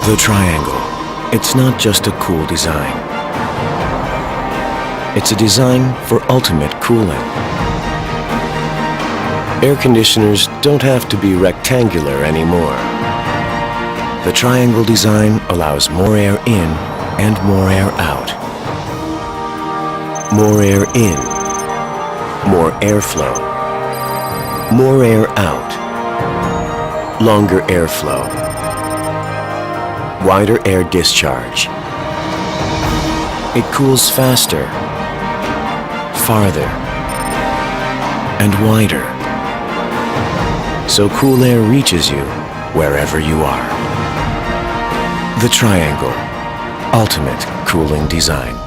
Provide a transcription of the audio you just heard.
The triangle. It's not just a cool design. It's a design for ultimate cooling. Air conditioners don't have to be rectangular anymore. The triangle design allows more air in and more air out. More air in, more airflow. More air out, longer airflow. Wider air discharge. It cools faster, farther, and wider. So cool air reaches you wherever you are. The triangle, ultimate cooling design.